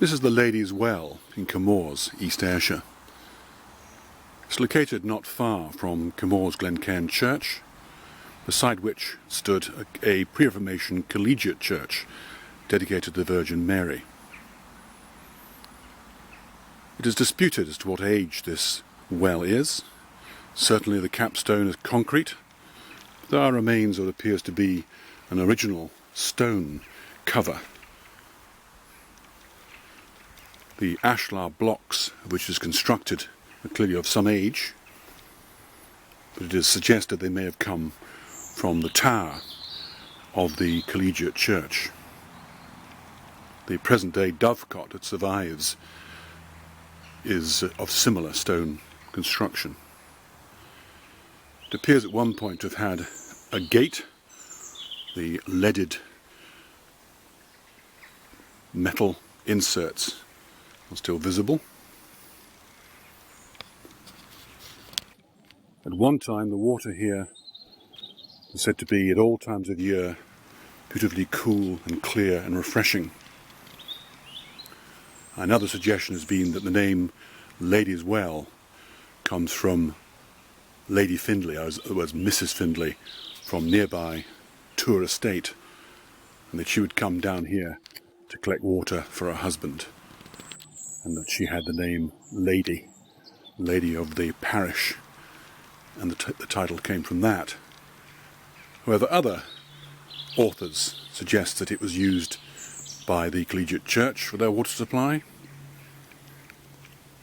This is the Ladies' Well in Kilmaurs, East Ayrshire. It's located not far from Kilmaurs Glencairn Church, beside which stood a pre-reformation collegiate church dedicated to the Virgin Mary. It is disputed as to what age this well is. Certainly the capstone is concrete. There are remains of what appears to be an original stone cover. The ashlar blocks which is constructed are clearly of some age, but it is suggested they may have come from the tower of the collegiate church. The present-day dovecot that survives is of similar stone construction. It appears at one point to have had a gate. The leaded metal inserts are still visible. At one time the water here is said to be at all times of year beautifully cool and clear and refreshing. Another suggestion has been that the name Ladies' Well comes from Lady Findlay, or was Mrs. Findlay, from nearby Tour Estate, and that she would come down here to collect water for her husband, and that she had the name Lady of the parish, and the title came from that. However, other authors suggest that it was used by the collegiate church for their water supply.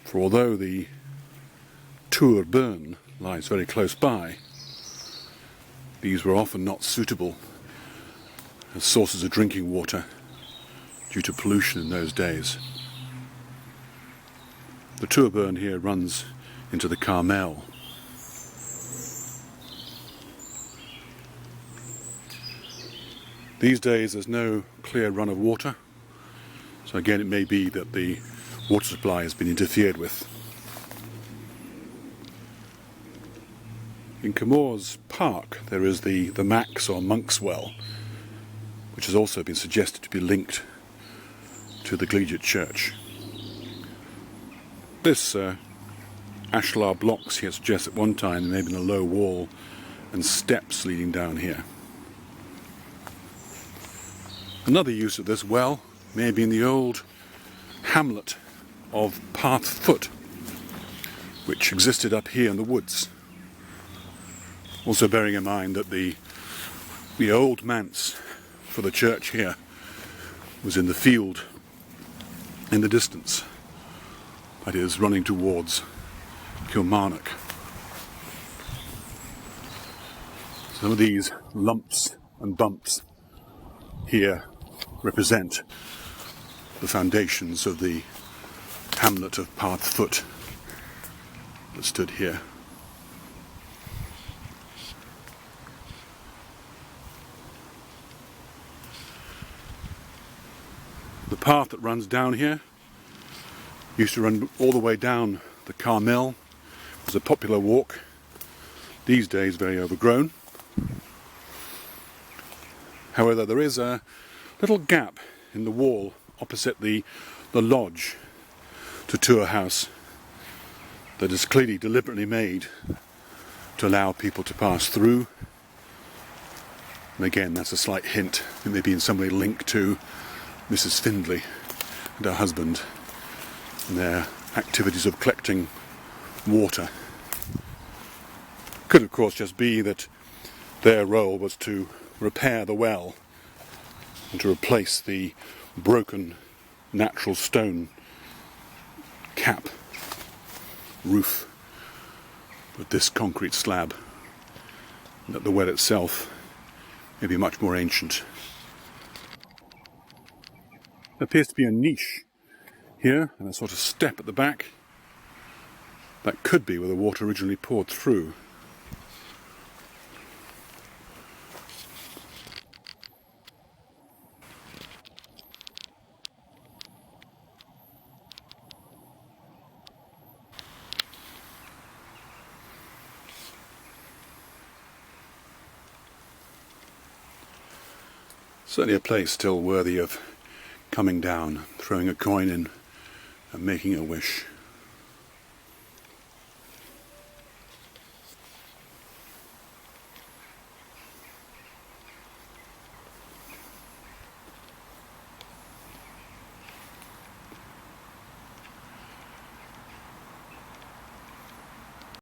For although the Tour burn lies very close by, these were often not suitable as sources of drinking water due to pollution in those days. The Tour burn here runs into the Carmel. These days there's no clear run of water, so again it may be that the water supply has been interfered with. In Kilmaurs Park there is the Max or Monk's Well, which has also been suggested to be linked to the collegiate church. This ashlar blocks here suggests at one time there may have been a low wall and steps leading down here. Another use of this well may have been the old hamlet of Pathfoot, which existed up here in the woods. Also bearing in mind that the old manse for the church here was in the field in the distance, that is, running towards Kilmarnock. Some of these lumps and bumps here represent the foundations of the hamlet of Pathfoot that stood here. The path that runs down here used to run all the way down the Carmel. It was a popular walk, these days very overgrown. However, there is a little gap in the wall opposite the lodge to Tour House that is clearly deliberately made to allow people to pass through. And again, that's a slight hint. It may be in some way linked to Mrs. Findlay and her husband and their activities of collecting water. Could of course just be that their role was to repair the well and to replace the broken natural stone cap roof with this concrete slab, and that the well itself may be much more ancient. There appears to be a niche here and a sort of step at the back. That could be where the water originally poured through. Certainly a place still worthy of coming down, throwing a coin in and making a wish.